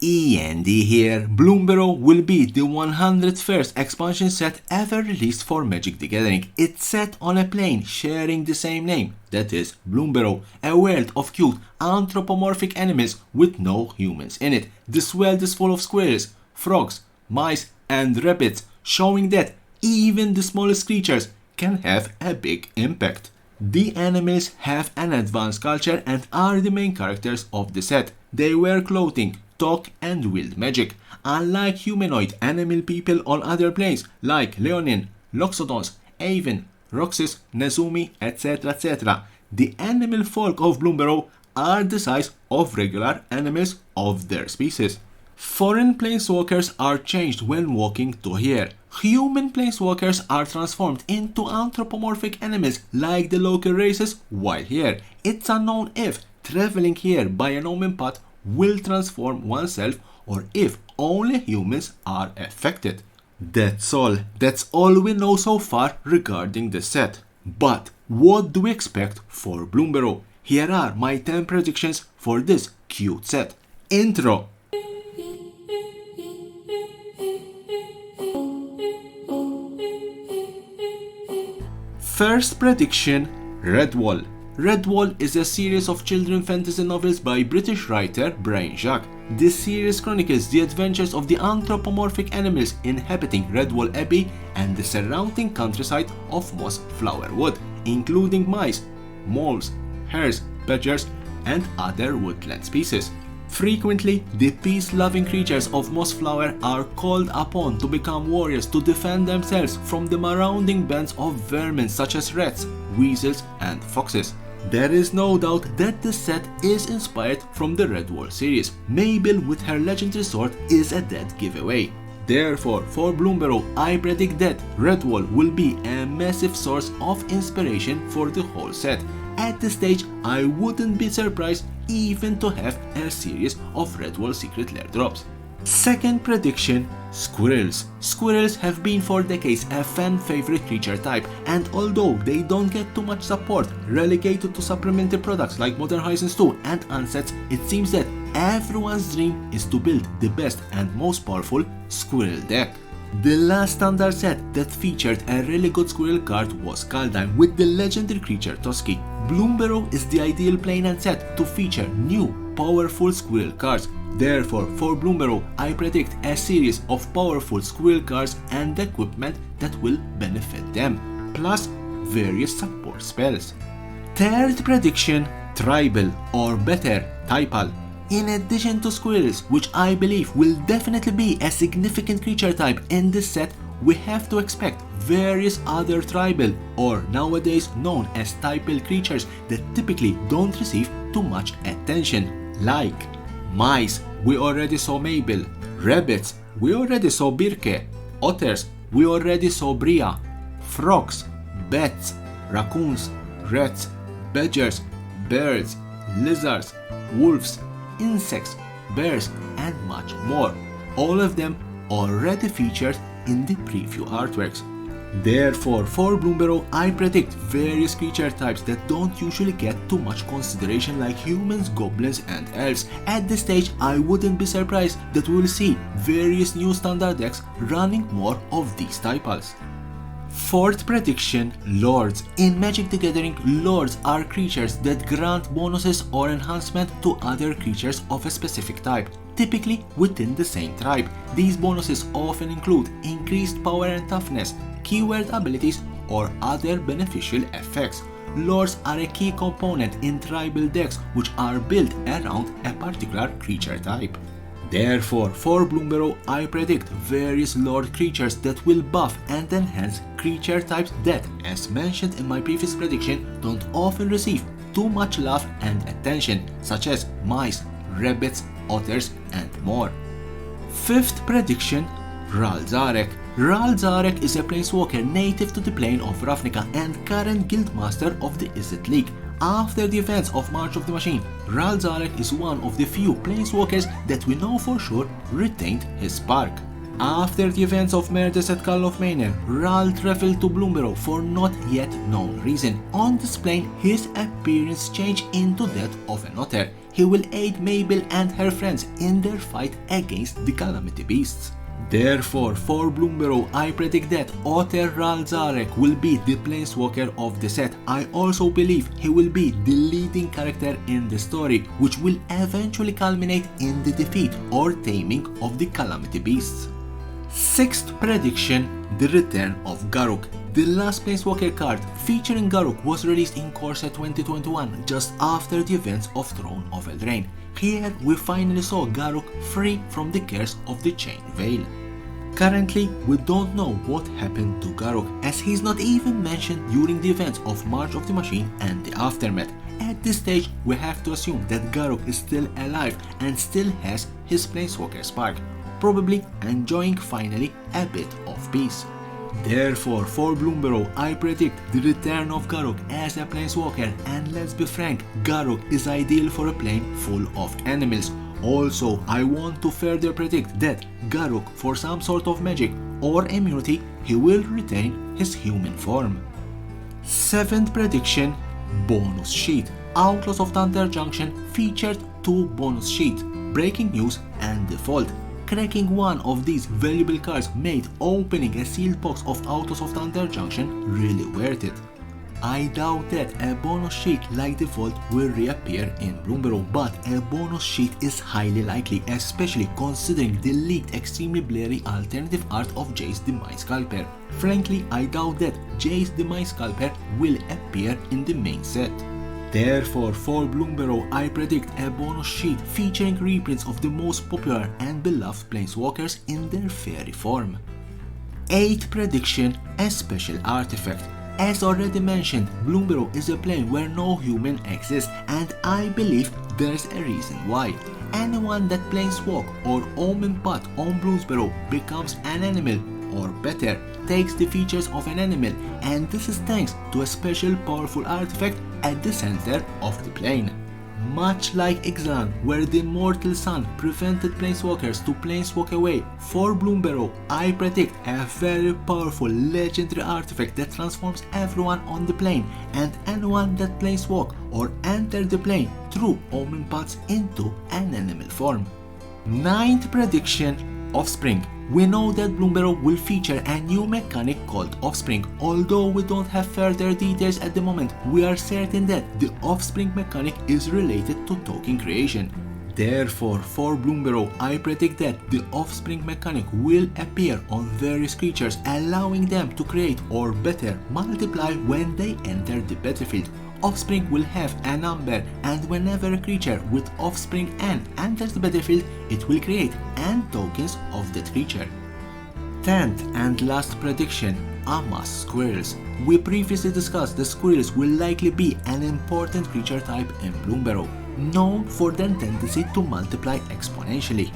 E.N.D. here. Bloomburrow will be the 101st expansion set ever released for Magic the Gathering. It's set on a plane sharing the same name, that is Bloomburrow, a world of cute anthropomorphic animals with no humans in it. This world is full of squirrels, frogs, mice and rabbits, showing that even the smallest creatures can have a big impact. The animals have an advanced culture and are the main characters of the set. They wear clothing, talk and wield magic. Unlike humanoid animal people on other planes like Leonin, Loxodons, Avon, Roxas, Nezumi, etc., the animal folk of Bloomburrow are the size of regular animals of their species. Foreign planeswalkers are changed when walking to here. Human planeswalkers are transformed into anthropomorphic animals like the local races, while here it's unknown if traveling here by an omen path will transform oneself or if only humans are affected. That's all we know so far regarding the set. But what do we expect for Bloomburrow? Here are my 10 predictions for this cute set. Intro. First prediction, Redwall. Redwall is a series of children's fantasy novels by British writer Brian Jacques. This series chronicles the adventures of the anthropomorphic animals inhabiting Redwall Abbey and the surrounding countryside of Moss Flower Wood, including mice, moles, hares, badgers, and other woodland species. Frequently, the peace-loving creatures of Mossflower are called upon to become warriors to defend themselves from the marauding bands of vermin such as rats, weasels, and foxes. There is no doubt that the set is inspired from the Redwall series. Mabel with her legendary sword is a dead giveaway. Therefore, for Bloomburrow, I predict that Redwall will be a massive source of inspiration for the whole set. At this stage, I wouldn't be surprised even to have a series of Redwall secret lair drops. Second prediction, Squirrels. Squirrels have been for decades a fan favorite creature type, and although they don't get too much support, relegated to supplementary products like Modern Horizons 2 and Unsets, it seems that everyone's dream is to build the best and most powerful Squirrel deck. The last standard set that featured a really good squirrel card was Kaldheim with the legendary creature Toski. Bloomburrow is the ideal plane and set to feature new, powerful squirrel cards. Therefore, for Bloomburrow, I predict a series of powerful squirrel cards and equipment that will benefit them, plus various support spells. Third prediction, Tribal, or better, Typal. In addition to squirrels, which I believe will definitely be a significant creature type in this set, we have to expect various other tribal, or nowadays known as typal creatures that typically don't receive too much attention, like mice, we already saw Mabel, rabbits, we already saw Birke, otters, we already saw Bria, frogs, bats, raccoons, rats, badgers, birds, lizards, wolves, insects, bears, and much more. All of them already featured in the preview artworks. Therefore, for Bloomburrow, I predict various creature types that don't usually get too much consideration like humans, goblins, and elves. At this stage, I wouldn't be surprised that we will see various new standard decks running more of these typals. Fourth prediction, Lords. In Magic the Gathering, Lords are creatures that grant bonuses or enhancement to other creatures of a specific type, typically within the same tribe. These bonuses often include increased power and toughness, keyword abilities, or other beneficial effects. Lords are a key component in tribal decks which are built around a particular creature type. Therefore, for Bloomburrow, I predict various Lord creatures that will buff and enhance creature types that, as mentioned in my previous prediction, don't often receive too much love and attention, such as mice, rabbits, otters, and more. Fifth prediction, Ral Zar. Ral Zar is a planeswalker native to the plane of Ravnica and current guildmaster of the Izzet League. After the events of March of the Machine, Ral Zar is one of the few planeswalkers that we know for sure retained his spark. After the events of Murders at Call of Manor, Ral traveled to Bloomburrow for not yet known reason. On this plane, his appearance changed into that of an otter. he will aid Mabel and her friends in their fight against the Calamity Beasts. Therefore, for Bloomburrow, I predict that author Ral Zar will be the planeswalker of the set. I also believe he will be the leading character in the story, which will eventually culminate in the defeat or taming of the Calamity Beasts. Sixth prediction, the return of Garruk. The last Planeswalker card featuring Garruk was released in Core Set 2021 just after the events of Throne of Eldraine. Here we finally saw Garruk free from the curse of the Chain Veil. Currently, we don't know what happened to Garruk, as he's not even mentioned during the events of March of the Machine and the Aftermath. At this stage, we have to assume that Garruk is still alive and still has his Planeswalker spark, probably enjoying finally a bit of peace. Therefore, for Bloomburrow, I predict the return of Garruk as a Planeswalker, and let's be frank, Garruk is ideal for a plane full of animals. Also, I want to further predict that Garruk, for some sort of magic or immunity, he will retain his human form. Seventh prediction, bonus sheet. Outlaws of Thunder Junction featured 2 bonus sheets, Breaking News and Default. Cracking one of these valuable cards made opening a sealed box of Outlaws of Thunder Junction really worth it. I doubt that a bonus sheet like Default will reappear in Bloomburrow, but a bonus sheet is highly likely, especially considering the leaked extremely blurry alternative art of Jace the Mind Sculptor. Frankly, I doubt that Jace the Mind Sculptor will appear in the main set. Therefore, for Bloomburrow, I predict a bonus sheet featuring reprints of the most popular and beloved Planeswalkers in their fairy form. 8th prediction, a special artifact. As already mentioned, Bloomburrow is a plane where no human exists, and I believe there's a reason why. Anyone that planeswalk or omen pot on Bloomburrow becomes an animal, or better, takes the features of an animal, and this is thanks to a special powerful artifact at the center of the plane. Much like Ixalan, where the Immortal Sun prevented planeswalkers to planeswalk away, for Bloomburrow, I predict a very powerful legendary artifact that transforms everyone on the plane and anyone that planeswalk or enter the plane through omen pots into an animal form. 9th prediction, Offspring. We know that Bloomburrow will feature a new mechanic called Offspring. Although we don't have further details at the moment, we are certain that the Offspring mechanic is related to token creation. Therefore, for Bloomburrow, I predict that the Offspring mechanic will appear on various creatures, allowing them to create or better multiply when they enter the battlefield. Offspring will have a number, and whenever a creature with Offspring N enters the battlefield, it will create N tokens of that creature. 10th and last prediction, Amos Squirrels. We previously discussed the Squirrels will likely be an important creature type in Bloomburrow, known for their tendency to multiply exponentially.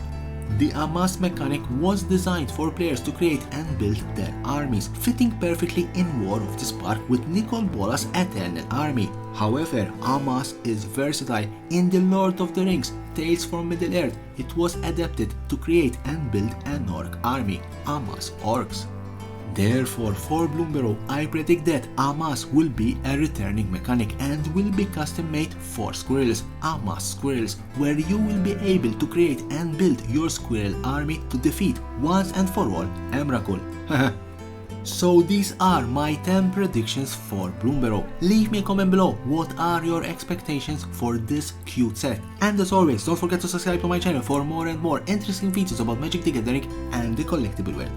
The Amos mechanic was designed for players to create and build their armies, fitting perfectly in War of the Spark with Nicol Bolas' Eternal Army. However, Amos is versatile. In the Lord of the Rings Tales from Middle-earth, it was adapted to create and build an orc army, Amos Orcs. Therefore, for Bloomburrow, I predict that Amos will be a returning mechanic and will be custom made for Squirrels, Amos Squirrels, where you will be able to create and build your squirrel army to defeat once and for all Emrakul. So these are my 10 predictions for Bloomburrow. Leave me a comment below what are your expectations for this cute set. And as always, don't forget to subscribe to my channel for more and more interesting features about Magic the Gathering and the collectible world.